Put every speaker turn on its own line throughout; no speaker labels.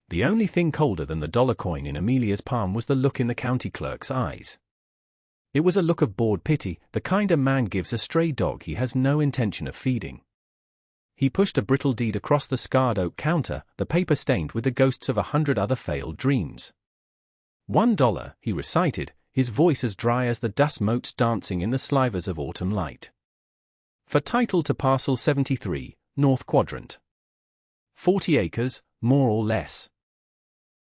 The only thing colder than the dollar coin in Amelia's palm was the look in the county clerk's eyes. It was a look of bored pity, the kind a man gives a stray dog he has no intention of feeding. He pushed a brittle deed across the scarred oak counter, the paper stained with the ghosts of 100 other failed dreams. $1, he recited, his voice as dry as the dust motes dancing in the slivers of autumn light. For title to parcel 73, North Quadrant. 40 acres, more or less.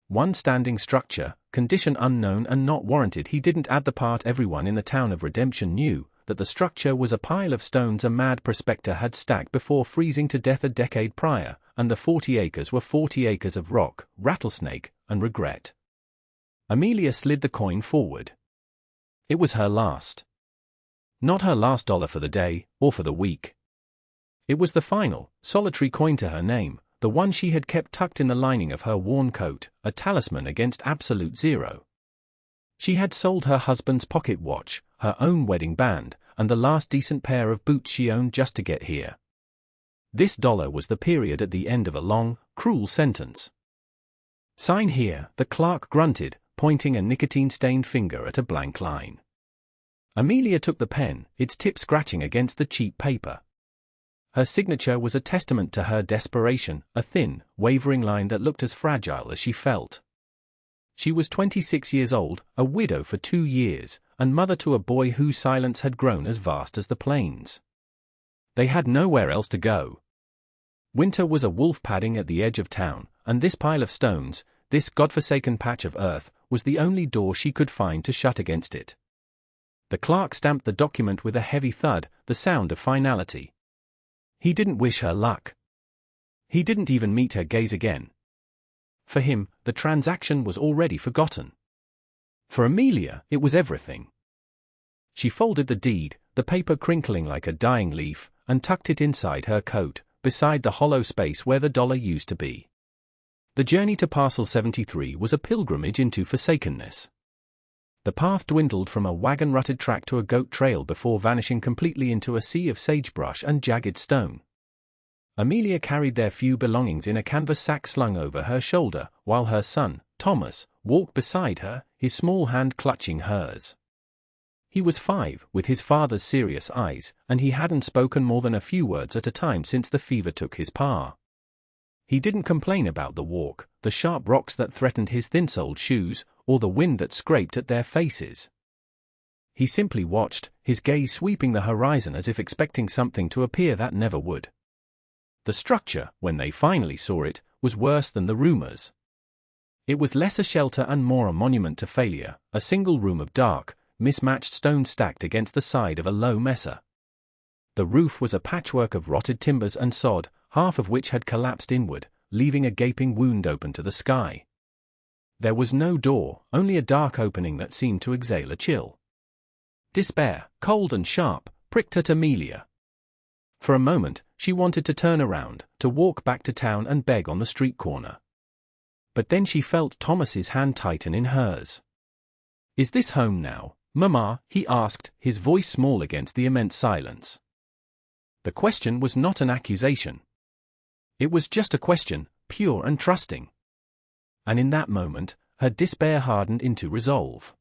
One standing structure, condition unknown and not warranted. He didn't add the part everyone in the town of Redemption knew, that the structure was a pile of stones a mad prospector had stacked before freezing to death a decade prior, and the 40 acres were 40 acres of rock, rattlesnake, and regret. Amelia slid the coin forward. It was her last. Not her last dollar for the day, or for the week. It was the final, solitary coin to her name, the one she had kept tucked in the lining of her worn coat, a talisman against absolute zero. She had sold her husband's pocket watch, her own wedding band, and the last decent pair of boots she owned just to get here. This dollar was the period at the end of a long, cruel sentence. Sign here, the clerk grunted, pointing a nicotine-stained finger at a blank line. Amelia took the pen, its tip scratching against the cheap paper. Her signature was a testament to her desperation, a thin, wavering line that looked as fragile as she felt. She was 26 years old, a widow for 2 years, and mother to a boy whose silence had grown as vast as the plains. They had nowhere else to go. Winter was a wolf padding at the edge of town, and this pile of stones, this godforsaken patch of earth, was the only door she could find to shut against it. The clerk stamped the document with a heavy thud, the sound of finality. He didn't wish her luck. He didn't even meet her gaze again. For him, the transaction was already forgotten. For Amelia, it was everything. She folded the deed, the paper crinkling like a dying leaf, and tucked it inside her coat, beside the hollow space where the dollar used to be. The journey to Parcel 73 was a pilgrimage into forsakenness. The path dwindled from a wagon-rutted track to a goat trail before vanishing completely into a sea of sagebrush and jagged stone. Amelia carried their few belongings in a canvas sack slung over her shoulder, while her son, Thomas, walked beside her, his small hand clutching hers. He was 5, with his father's serious eyes, and he hadn't spoken more than a few words at a time since the fever took his pa. He didn't complain about the walk, the sharp rocks that threatened his thin-soled shoes, or the wind that scraped at their faces. He simply watched, his gaze sweeping the horizon as if expecting something to appear that never would. The structure, when they finally saw it, was worse than the rumors. It was less a shelter and more a monument to failure, a single room of dark, mismatched stone stacked against the side of a low mesa. The roof was a patchwork of rotted timbers and sod, half of which had collapsed inward, leaving a gaping wound open to the sky. There was no door, only a dark opening that seemed to exhale a chill. Despair, cold and sharp, pricked at Amelia. For a moment, she wanted to turn around, to walk back to town and beg on the street corner. But then she felt Thomas's hand tighten in hers. "Is this home now, Mama?" he asked, his voice small against the immense silence. The question was not an accusation. It was just a question, pure and trusting. And in that moment, her despair hardened into resolve.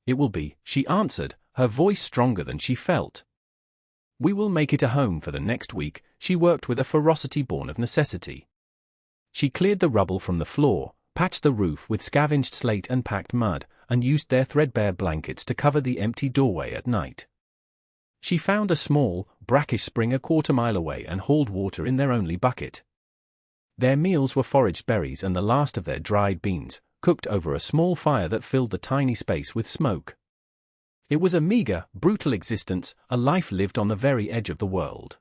"It will be," she answered, her voice stronger than she felt. "We will make it a home for the next week." She worked with a ferocity born of necessity. She cleared the rubble from the floor, patched the roof with scavenged slate and packed mud, and used their threadbare blankets to cover the empty doorway at night. She found a small, brackish spring a quarter-mile away and hauled water in their only bucket. Their meals were foraged berries and the last of their dried beans, cooked over a small fire that filled the tiny space with smoke. It was a meager, brutal existence, a life lived on the very edge of the world.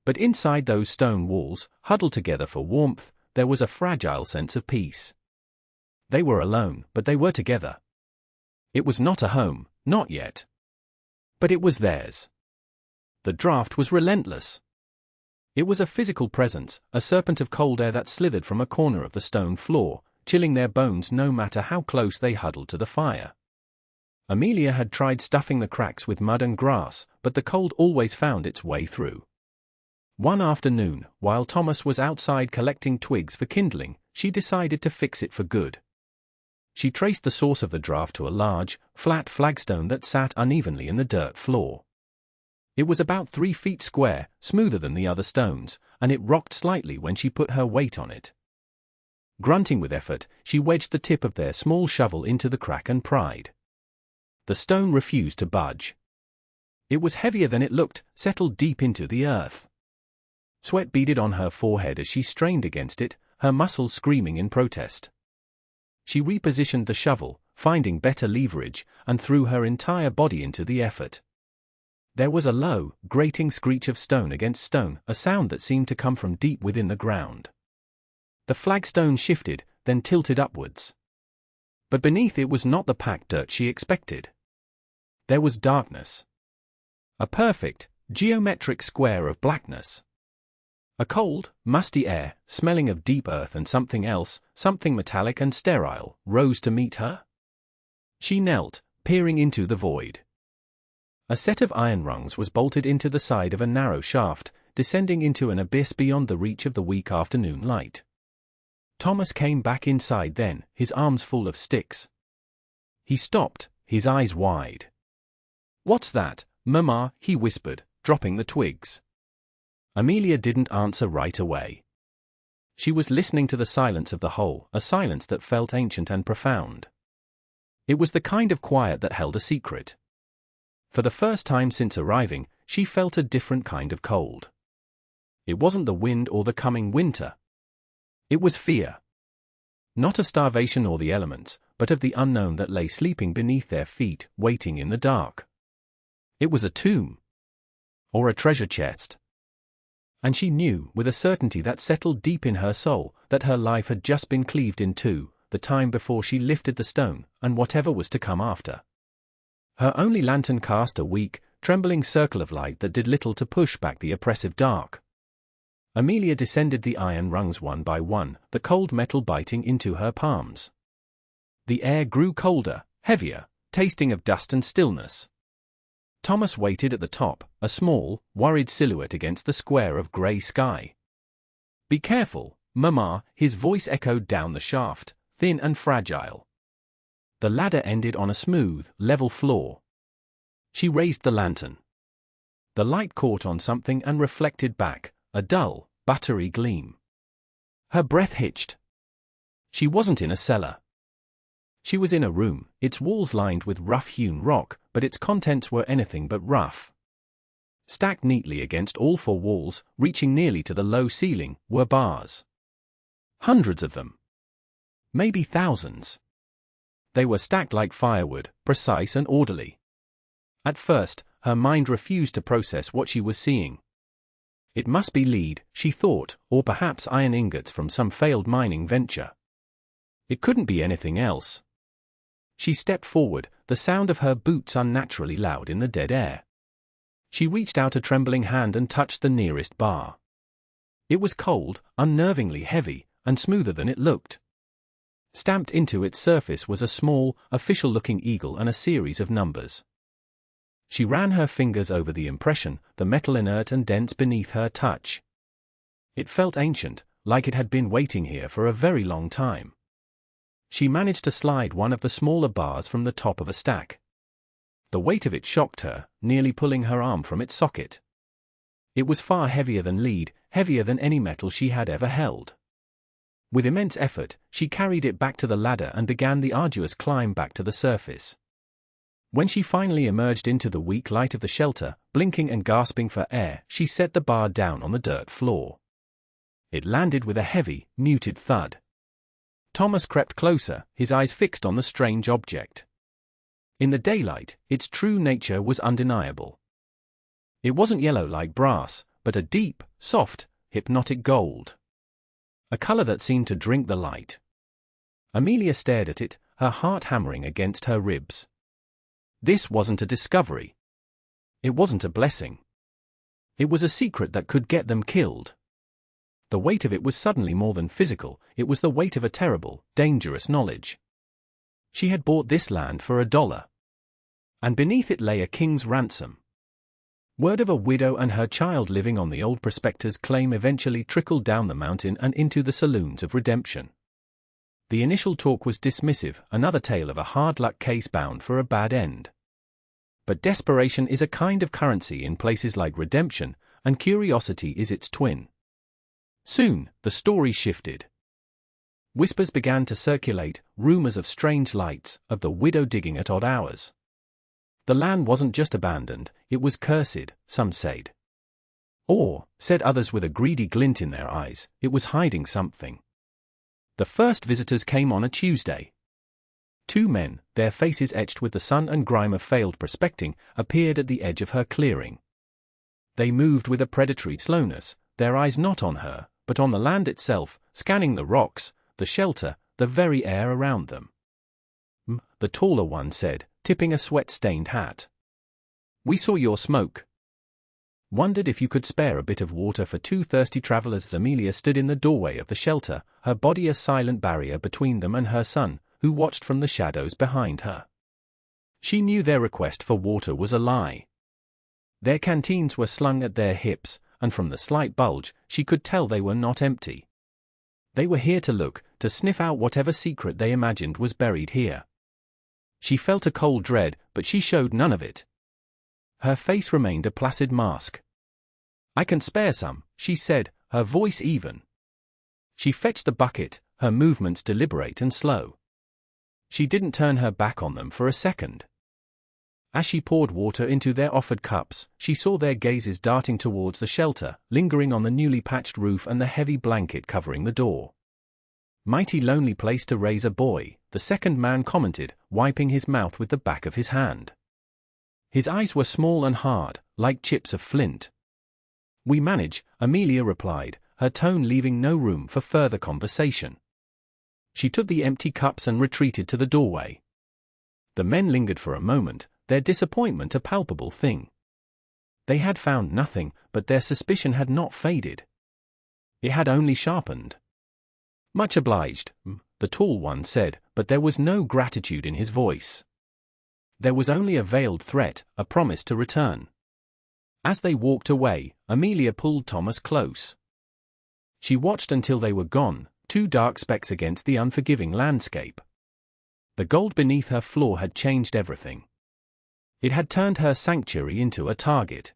But inside those stone walls, huddled together for warmth, there was a fragile sense of peace. They were alone, but they were together. It was not a home, not yet. But it was theirs. The draft was relentless. It was a physical presence, a serpent of cold air that slithered from a corner of the stone floor, chilling their bones no matter how close they huddled to the fire. Amelia had tried stuffing the cracks with mud and grass, but the cold always found its way through. One afternoon, while Thomas was outside collecting twigs for kindling, she decided to fix it for good. She traced the source of the draft to a large, flat flagstone that sat unevenly in the dirt floor. It was about 3 feet square, smoother than the other stones, and it rocked slightly when she put her weight on it. Grunting with effort, she wedged the tip of their small shovel into the crack and pried. The stone refused to budge. It was heavier than it looked, settled deep into the earth. Sweat beaded on her forehead as she strained against it, her muscles screaming in protest. She repositioned the shovel, finding better leverage, and threw her entire body into the effort. There was a low, grating screech of stone against stone, a sound that seemed to come from deep within the ground. The flagstone shifted, then tilted upwards. But beneath it was not the packed dirt she expected. There was darkness. A perfect, geometric square of blackness. A cold, musty air, smelling of deep earth and something else, something metallic and sterile, rose to meet her. She knelt, peering into the void. A set of iron rungs was bolted into the side of a narrow shaft, descending into an abyss beyond the reach of the weak afternoon light. Thomas came back inside then, his arms full of sticks. He stopped, his eyes wide. "What's that, Mama?" he whispered, dropping the twigs. Amelia didn't answer right away. She was listening to the silence of the hole, a silence that felt ancient and profound. It was the kind of quiet that held a secret. For the first time since arriving, she felt a different kind of cold. It wasn't the wind or the coming winter. It was fear. Not of starvation or the elements, but of the unknown that lay sleeping beneath their feet, waiting in the dark. It was a tomb. Or a treasure chest. And she knew, with a certainty that settled deep in her soul, that her life had just been cleaved in two, the time before she lifted the stone, and whatever was to come after. Her only lantern cast a weak, trembling circle of light that did little to push back the oppressive dark. Amelia descended the iron rungs one by one, the cold metal biting into her palms. The air grew colder, heavier, tasting of dust and stillness. Thomas waited at the top, a small, worried silhouette against the square of grey sky. "Be careful, Mama," his voice echoed down the shaft, thin and fragile. The ladder ended on a smooth, level floor. She raised the lantern. The light caught on something and reflected back, a dull, buttery gleam. Her breath hitched. She wasn't in a cellar. She was in a room, its walls lined with rough-hewn rock, but its contents were anything but rough. Stacked neatly against all four walls, reaching nearly to the low ceiling, were bars. Hundreds of them. Maybe thousands. They were stacked like firewood, precise and orderly. At first, her mind refused to process what she was seeing. It must be lead, she thought, or perhaps iron ingots from some failed mining venture. It couldn't be anything else. She stepped forward, the sound of her boots unnaturally loud in the dead air. She reached out a trembling hand and touched the nearest bar. It was cold, unnervingly heavy, and smoother than it looked. Stamped into its surface was a small, official-looking eagle and a series of numbers. She ran her fingers over the impression, the metal inert and dense beneath her touch. It felt ancient, like it had been waiting here for a very long time. She managed to slide one of the smaller bars from the top of a stack. The weight of it shocked her, nearly pulling her arm from its socket. It was far heavier than lead, heavier than any metal she had ever held. With immense effort, she carried it back to the ladder and began the arduous climb back to the surface. When she finally emerged into the weak light of the shelter, blinking and gasping for air, she set the bar down on the dirt floor. It landed with a heavy, muted thud. Thomas crept closer, his eyes fixed on the strange object. In the daylight, its true nature was undeniable. It wasn't yellow like brass, but a deep, soft, hypnotic gold. A color that seemed to drink the light. Amelia stared at it, her heart hammering against her ribs. This wasn't a discovery. It wasn't a blessing. It was a secret that could get them killed. The weight of it was suddenly more than physical, it was the weight of a terrible, dangerous knowledge. She had bought this land for $1. And beneath it lay a king's ransom. Word of a widow and her child living on the old prospector's claim eventually trickled down the mountain and into the saloons of redemption. The initial talk was dismissive, another tale of a hard luck case bound for a bad end. But desperation is a kind of currency in places like redemption, and curiosity is its twin. Soon, the story shifted. Whispers began to circulate, rumors of strange lights, of the widow digging at odd hours. The land wasn't just abandoned, it was cursed, some said. Or, said others with a greedy glint in their eyes, it was hiding something. The first visitors came on a Tuesday. 2 men, their faces etched with the sun and grime of failed prospecting, appeared at the edge of her clearing. They moved with a predatory slowness, their eyes not on her, but on the land itself, scanning the rocks, the shelter, the very air around them. The taller one said, tipping a sweat-stained hat. "We saw your smoke. Wondered if you could spare a bit of water for 2 thirsty travelers." Amelia stood in the doorway of the shelter, her body a silent barrier between them and her son, who watched from the shadows behind her. She knew their request for water was a lie. Their canteens were slung at their hips, and from the slight bulge, she could tell they were not empty. They were here to look, to sniff out whatever secret they imagined was buried here. She felt a cold dread, but she showed none of it. Her face remained a placid mask. "I can spare some," she said, her voice even. She fetched the bucket, her movements deliberate and slow. She didn't turn her back on them for a second. As she poured water into their offered cups, she saw their gazes darting towards the shelter, lingering on the newly patched roof and the heavy blanket covering the door. "Mighty lonely place to raise a boy," the second man commented, wiping his mouth with the back of his hand. His eyes were small and hard, like chips of flint. "We manage," Amelia replied, her tone leaving no room for further conversation. She took the empty cups and retreated to the doorway. The men lingered for a moment, their disappointment a palpable thing. They had found nothing, but their suspicion had not faded. It had only sharpened. "Much obliged," the tall one said, but there was no gratitude in his voice. There was only a veiled threat, a promise to return. As they walked away, Amelia pulled Thomas close. She watched until they were gone, 2 dark specks against the unforgiving landscape. The gold beneath her floor had changed everything. It had turned her sanctuary into a target.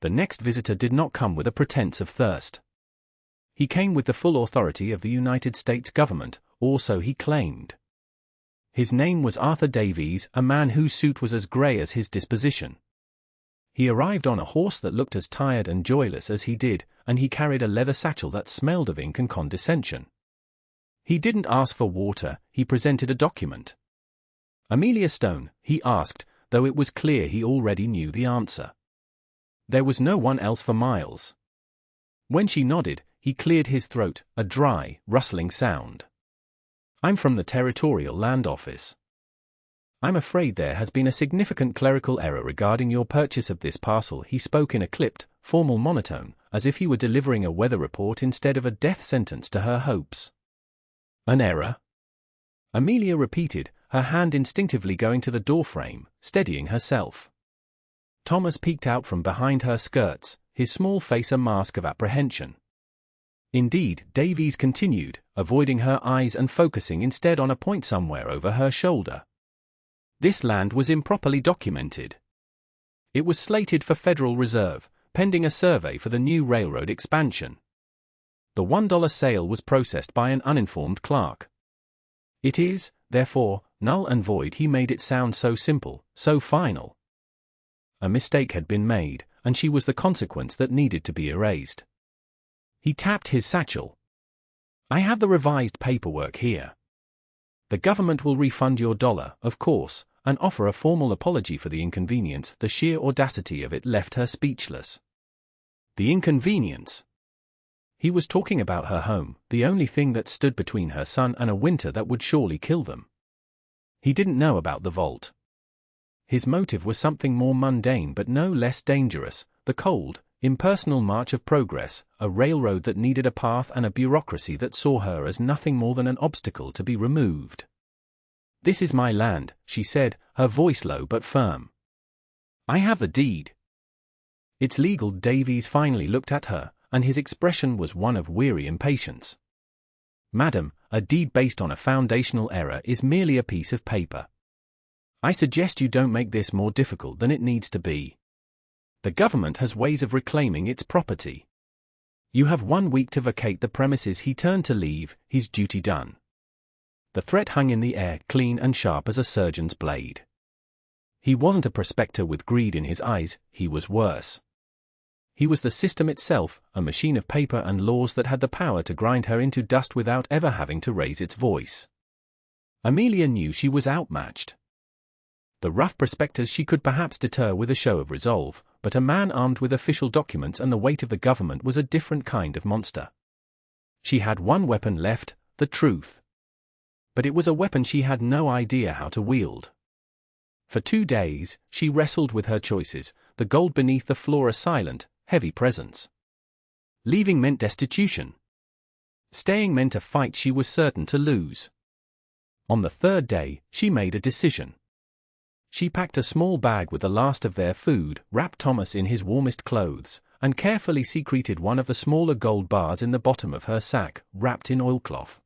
The next visitor did not come with a pretense of thirst. He came with the full authority of the United States government, or so he claimed. His name was Arthur Davies, a man whose suit was as grey as his disposition. He arrived on a horse that looked as tired and joyless as he did, and he carried a leather satchel that smelled of ink and condescension. He didn't ask for water, he presented a document. "Amelia Stone?" he asked, though it was clear he already knew the answer. There was no one else for miles. When she nodded, he cleared his throat, a dry, rustling sound. "I'm from the Territorial Land Office. I'm afraid there has been a significant clerical error regarding your purchase of this parcel." He spoke in a clipped, formal monotone, as if he were delivering a weather report instead of a death sentence to her hopes. "An error?" Amelia repeated, her hand instinctively going to the doorframe, steadying herself. Thomas peeked out from behind her skirts, his small face a mask of apprehension. "Indeed," Davies continued, avoiding her eyes and focusing instead on a point somewhere over her shoulder. "This land was improperly documented. It was slated for Federal Reserve, pending a survey for the new railroad expansion. The $1 sale was processed by an uninformed clerk. It is, therefore, null and void." He made it sound so simple, so final. A mistake had been made, and she was the consequence that needed to be erased. He tapped his satchel. "I have the revised paperwork here. The government will refund your $1, of course, and offer a formal apology for the inconvenience." The sheer audacity of it left her speechless. The inconvenience! He was talking about her home, the only thing that stood between her son and a winter that would surely kill them. He didn't know about the vault. His motive was something more mundane but no less dangerous, the cold, impersonal march of progress, a railroad that needed a path and a bureaucracy that saw her as nothing more than an obstacle to be removed. "This is my land," she said, her voice low but firm. "I have the deed." "It's legal." Davies finally looked at her, and his expression was one of weary impatience. "Madam," a deed based on a foundational error is merely a piece of paper. I suggest you don't make this more difficult than it needs to be. The government has ways of reclaiming its property. You have 1 week to vacate the premises. He turned to leave, his duty done. The threat hung in the air, clean and sharp as a surgeon's blade. He wasn't a prospector with greed in his eyes, he was worse. He was the system itself, a machine of paper and laws that had the power to grind her into dust without ever having to raise its voice. Amelia knew she was outmatched. The rough prospectors she could perhaps deter with a show of resolve, but a man armed with official documents and the weight of the government was a different kind of monster. She had one weapon left, the truth. But it was a weapon she had no idea how to wield. For 2 days, she wrestled with her choices, the gold beneath the floor a silent, heavy presence. Leaving meant destitution. Staying meant a fight she was certain to lose. On the 3rd day, she made a decision. She packed a small bag with the last of their food, wrapped Thomas in his warmest clothes, and carefully secreted one of the smaller gold bars in the bottom of her sack, wrapped in oilcloth.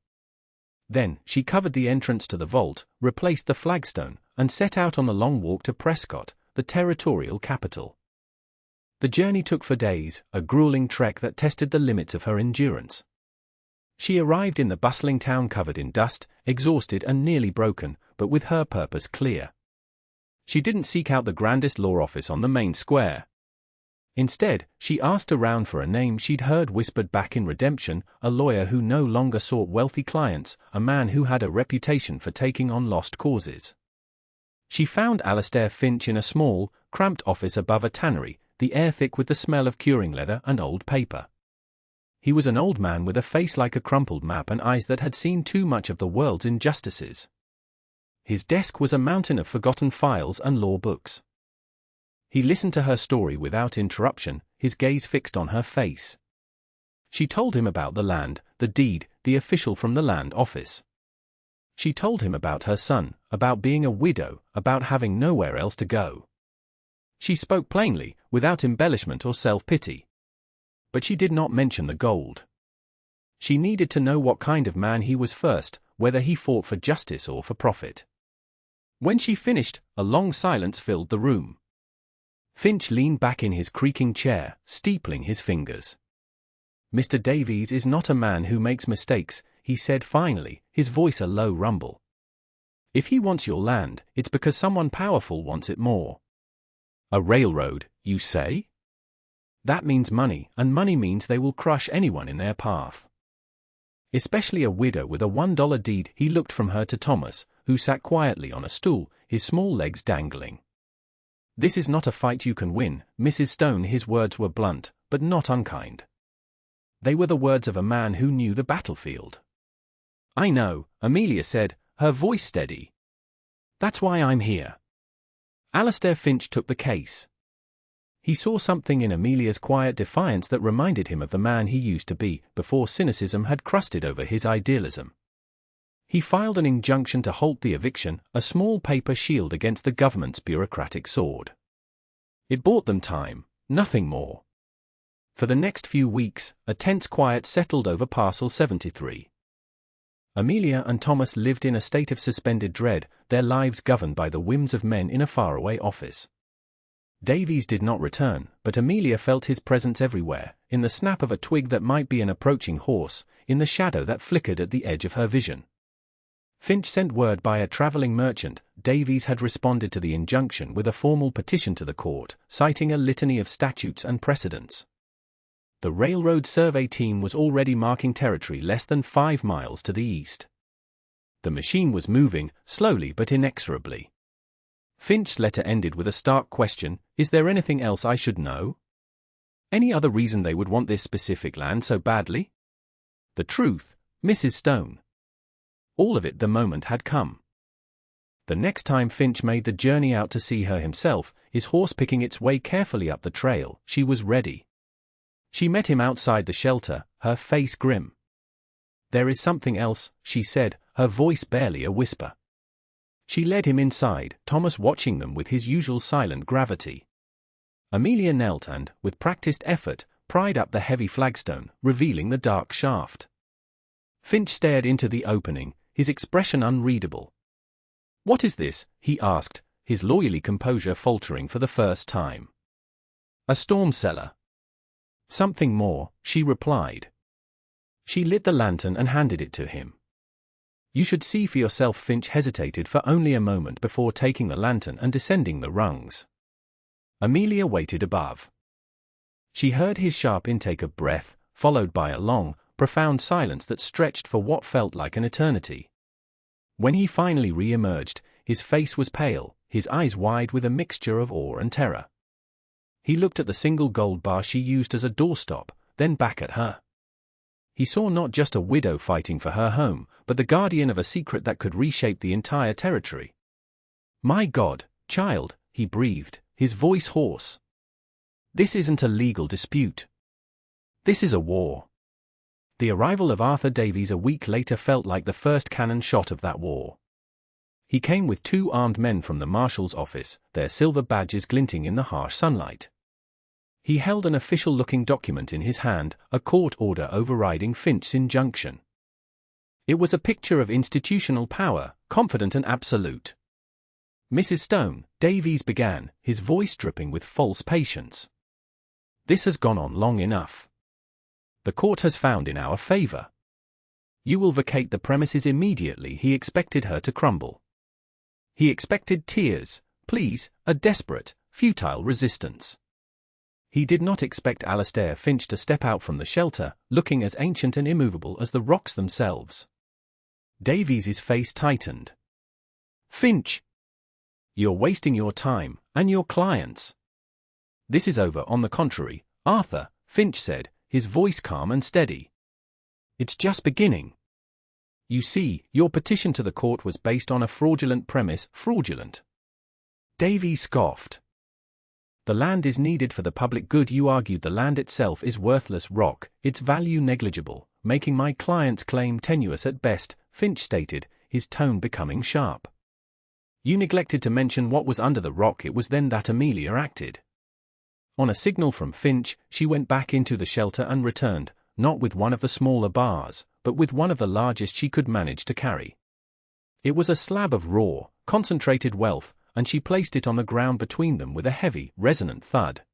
Then, she covered the entrance to the vault, replaced the flagstone, and set out on the long walk to Prescott, the territorial capital. The journey took for days, a grueling trek that tested the limits of her endurance. She arrived in the bustling town covered in dust, exhausted and nearly broken, but with her purpose clear. She didn't seek out the grandest law office on the main square. Instead, she asked around for a name she'd heard whispered back in redemption, a lawyer who no longer sought wealthy clients, a man who had a reputation for taking on lost causes. She found Alastair Finch in a small, cramped office above a tannery, the air thick with the smell of curing leather and old paper. He was an old man with a face like a crumpled map and eyes that had seen too much of the world's injustices. His desk was a mountain of forgotten files and law books. He listened to her story without interruption, his gaze fixed on her face. She told him about the land, the deed, the official from the land office. She told him about her son, about being a widow, about having nowhere else to go. She spoke plainly, without embellishment or self-pity. But she did not mention the gold. She needed to know what kind of man he was first, whether he fought for justice or for profit. When she finished, a long silence filled the room. Finch leaned back in his creaking chair, steepling his fingers. "Mr. Davies is not a man who makes mistakes," he said finally, his voice a low rumble. "If he wants your land, it's because someone powerful wants it more." "A railroad, you say?" "That means money, and money means they will crush anyone in their path. Especially a widow with a $1 deed." He looked from her to Thomas, who sat quietly on a stool, his small legs dangling. "This is not a fight you can win, Mrs. Stone." His words were blunt, but not unkind. They were the words of a man who knew the battlefield. "I know," Amelia said, her voice steady. "That's why I'm here." Alastair Finch took the case. He saw something in Amelia's quiet defiance that reminded him of the man he used to be, before cynicism had crusted over his idealism. He filed an injunction to halt the eviction, a small paper shield against the government's bureaucratic sword. It bought them time, nothing more. For the next few weeks, a tense quiet settled over Parcel 73. Amelia and Thomas lived in a state of suspended dread, their lives governed by the whims of men in a faraway office. Davies did not return, but Amelia felt his presence everywhere, in the snap of a twig that might be an approaching horse, in the shadow that flickered at the edge of her vision. Finch sent word by a traveling merchant. Davies had responded to the injunction with a formal petition to the court, citing a litany of statutes and precedents. The railroad survey team was already marking territory less than 5 miles to the east. The machine was moving, slowly but inexorably. Finch's letter ended with a stark question: "Is there anything else I should know? Any other reason they would want this specific land so badly?" "The truth, Mrs. Stone." All of it. The moment had come. The next time Finch made the journey out to see her himself, his horse picking its way carefully up the trail, she was ready. She met him outside the shelter, her face grim. "There is something else," she said, her voice barely a whisper. She led him inside, Thomas watching them with his usual silent gravity. Amelia knelt and, with practiced effort, pried up the heavy flagstone, revealing the dark shaft. Finch stared into the opening, his expression unreadable. "What is this?" he asked, his lawyerly composure faltering for the first time. "A storm cellar." "Something more," she replied. She lit the lantern and handed it to him. "You should see for yourself." Finch hesitated for only a moment before taking the lantern and descending the rungs. Amelia waited above. She heard his sharp intake of breath, followed by a long, profound silence that stretched for what felt like an eternity. When he finally re-emerged, his face was pale, his eyes wide with a mixture of awe and terror. He looked at the single gold bar she used as a doorstop, then back at her. He saw not just a widow fighting for her home, but the guardian of a secret that could reshape the entire territory. "My God, child," he breathed, his voice hoarse. "This isn't a legal dispute. This is a war." The arrival of Arthur Davies a week later felt like the first cannon shot of that war. He came with 2 armed men from the marshal's office, their silver badges glinting in the harsh sunlight. He held an official-looking document in his hand, a court order overriding Finch's injunction. It was a picture of institutional power, confident and absolute. "Mrs. Stone," Davies began, his voice dripping with false patience. "This has gone on long enough. The court has found in our favor. You will vacate the premises immediately." He expected her to crumble. He expected tears, pleas, a desperate, futile resistance. He did not expect Alastair Finch to step out from the shelter, looking as ancient and immovable as the rocks themselves. Davies's face tightened. "Finch! You're wasting your time, and your clients." "This is over. On the contrary, Arthur," Finch said, his voice calm and steady. "It's just beginning. You see, your petition to the court was based on a fraudulent premise." "Fraudulent?" Davies scoffed. "The land is needed for the public good. You argued the land itself is worthless rock, its value negligible, making my client's claim tenuous at best," Finch stated, his tone becoming sharp. "You neglected to mention what was under the rock." It was then that Amelia acted. On a signal from Finch, she went back into the shelter and returned, not with one of the smaller bars, but with one of the largest she could manage to carry. It was a slab of raw, concentrated wealth, and she placed it on the ground between them with a heavy, resonant thud.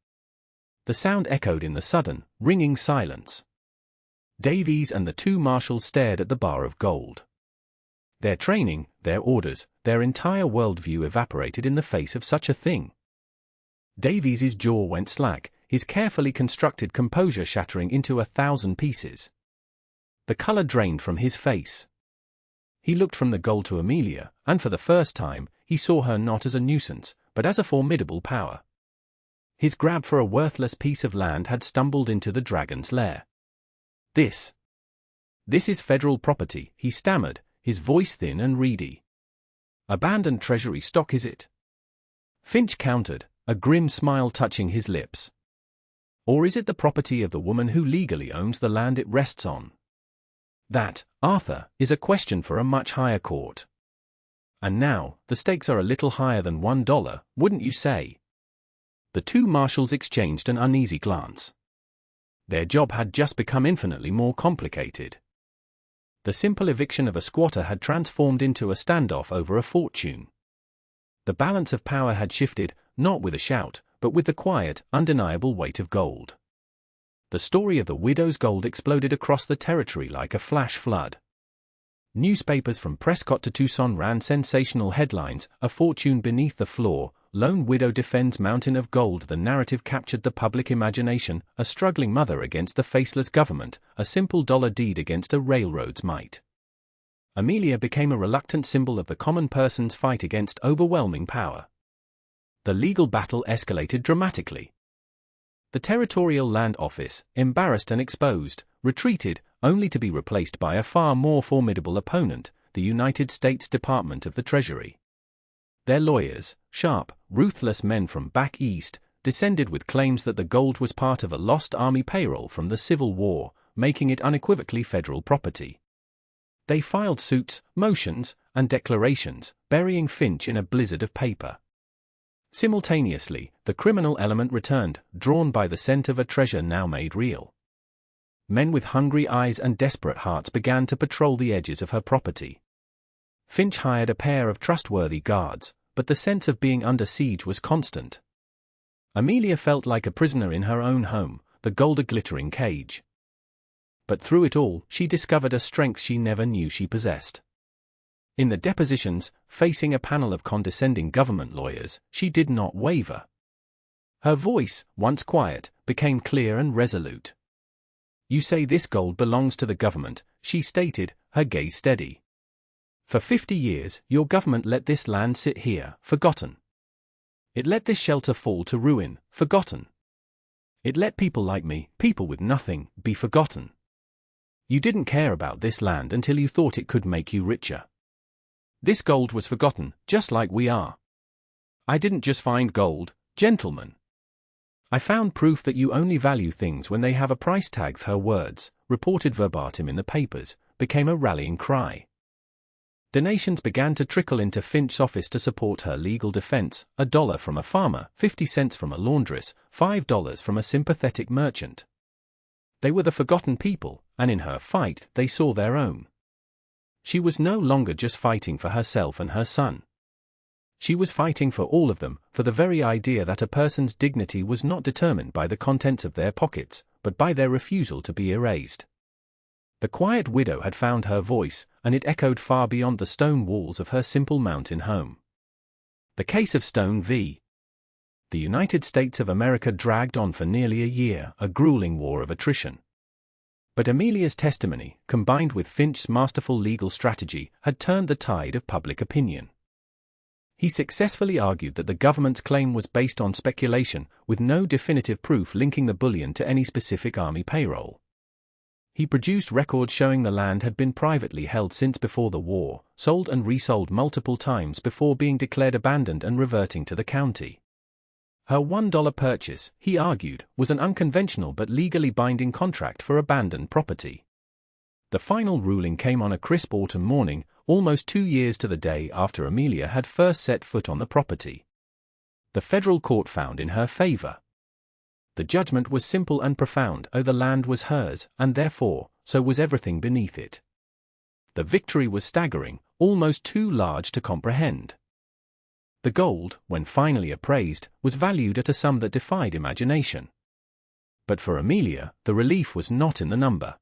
The sound echoed in the sudden, ringing silence. Davies and the 2 marshals stared at the bar of gold. Their training, their orders, their entire worldview evaporated in the face of such a thing. Davies's jaw went slack, his carefully constructed composure shattering into 1,000 pieces. The color drained from his face. He looked from the gold to Amelia, and for the first time, he saw her not as a nuisance, but as a formidable power. His grab for a worthless piece of land had stumbled into the dragon's lair. This is federal property," he stammered, his voice thin and reedy. "Abandoned treasury stock, is it?" Finch countered, a grim smile touching his lips. "Or is it the property of the woman who legally owns the land it rests on? That, Arthur, is a question for a much higher court. And now, the stakes are a little higher than $1, wouldn't you say?" The 2 marshals exchanged an uneasy glance. Their job had just become infinitely more complicated. The simple eviction of a squatter had transformed into a standoff over a fortune. The balance of power had shifted, not with a shout, but with the quiet, undeniable weight of gold. The story of the widow's gold exploded across the territory like a flash flood. Newspapers from Prescott to Tucson ran sensational headlines: "A fortune beneath the floor, lone widow defends mountain of gold." The narrative captured the public imagination: a struggling mother against the faceless government, a simple dollar deed against a railroad's might. Amelia became a reluctant symbol of the common person's fight against overwhelming power. The legal battle escalated dramatically. The Territorial Land Office, embarrassed and exposed, retreated, only to be replaced by a far more formidable opponent, the United States Department of the Treasury. Their lawyers, sharp, ruthless men from back east, descended with claims that the gold was part of a lost army payroll from the Civil War, making it unequivocally federal property. They filed suits, motions, and declarations, burying Finch in a blizzard of paper. Simultaneously, the criminal element returned, drawn by the scent of a treasure now made real. men with hungry eyes and desperate hearts began to patrol the edges of her property. Finch hired a pair of trustworthy guards, but the sense of being under siege was constant. Amelia felt like a prisoner in her own home, the gold a glittering cage. But through it all, she discovered a strength she never knew she possessed. In the depositions, facing a panel of condescending government lawyers, she did not waver. Her voice, once quiet, became clear and resolute. "You say this gold belongs to the government," she stated, her gaze steady. "For 50 years, your government let this land sit here, forgotten. It let this shelter fall to ruin, forgotten. It let people like me, people with nothing, be forgotten. You didn't care about this land until you thought it could make you richer. This gold was forgotten, just like we are. I didn't just find gold, gentlemen. I found proof that you only value things when they have a price tag." Her words, reported verbatim in the papers, became a rallying cry. Donations began to trickle into Finch's office to support her legal defense, $1 from a farmer, 50 cents from a laundress, $5 from a sympathetic merchant. They were the forgotten people, and in her fight, they saw their own. She was no longer just fighting for herself and her son. She was fighting for all of them, for the very idea that a person's dignity was not determined by the contents of their pockets, but by their refusal to be erased. The quiet widow had found her voice, and it echoed far beyond the stone walls of her simple mountain home. The case of Stone v. The United States of America dragged on for nearly a year, a grueling war of attrition. But Amelia's testimony, combined with Finch's masterful legal strategy, had turned the tide of public opinion. He successfully argued that the government's claim was based on speculation, with no definitive proof linking the bullion to any specific army payroll. He produced records showing the land had been privately held since before the war, sold and resold multiple times before being declared abandoned and reverting to the county. Her $1 purchase, he argued, was an unconventional but legally binding contract for abandoned property. The final ruling came on a crisp autumn morning, almost 2 years to the day after Amelia had first set foot on the property. The federal court found in her favor. The judgment was simple and profound: the land was hers, and therefore, so was everything beneath it. The victory was staggering, almost too large to comprehend. The gold, when finally appraised, was valued at a sum that defied imagination. But for Amelia, the relief was not in the number.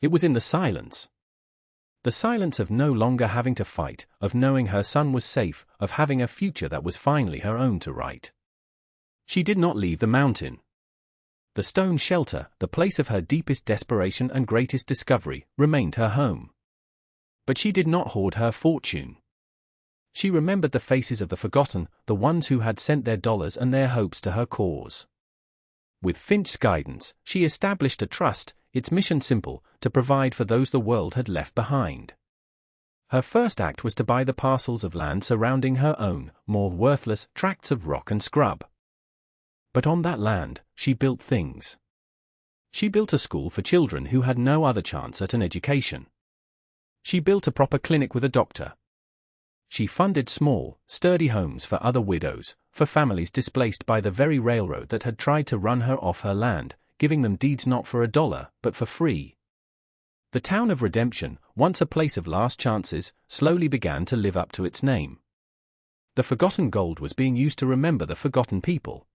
It was in the silence. The silence of no longer having to fight, of knowing her son was safe, of having a future that was finally her own to write. She did not leave the mountain. The stone shelter, the place of her deepest desperation and greatest discovery, remained her home. But she did not hoard her fortune. She remembered the faces of the forgotten, the ones who had sent their dollars and their hopes to her cause. With Finch's guidance, she established a trust, its mission simple: to provide for those the world had left behind. Her first act was to buy the parcels of land surrounding her own, more worthless, tracts of rock and scrub. But on that land, she built things. She built a school for children who had no other chance at an education. She built a proper clinic with a doctor. She funded small, sturdy homes for other widows, for families displaced by the very railroad that had tried to run her off her land, giving them deeds not for $1, but for free. The town of Redemption, once a place of last chances, slowly began to live up to its name. The forgotten gold was being used to remember the forgotten people.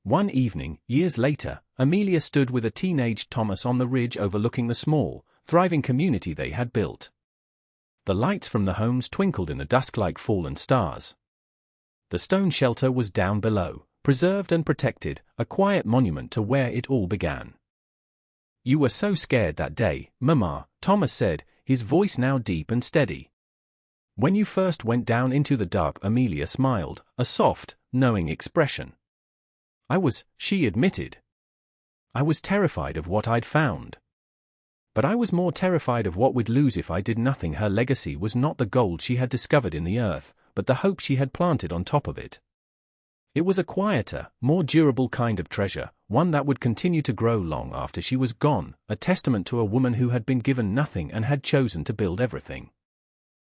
One evening, years later, Amelia stood with a teenage Thomas on the ridge overlooking the small, thriving community they had built. The lights from the homes twinkled in the dusk like fallen stars. The stone shelter was down below, preserved and protected, a quiet monument to where it all began. "You were so scared that day, Mama," Thomas said, his voice now deep and steady. "When you first went down into the dark." Amelia smiled, a soft, knowing expression. She admitted. "I was terrified of what I'd found. But I was more terrified of what we'd lose if I did nothing." Her legacy was not the gold she had discovered in the earth, but the hope she had planted on top of it. It was a quieter, more durable kind of treasure, one that would continue to grow long after she was gone, a testament to a woman who had been given nothing and had chosen to build everything.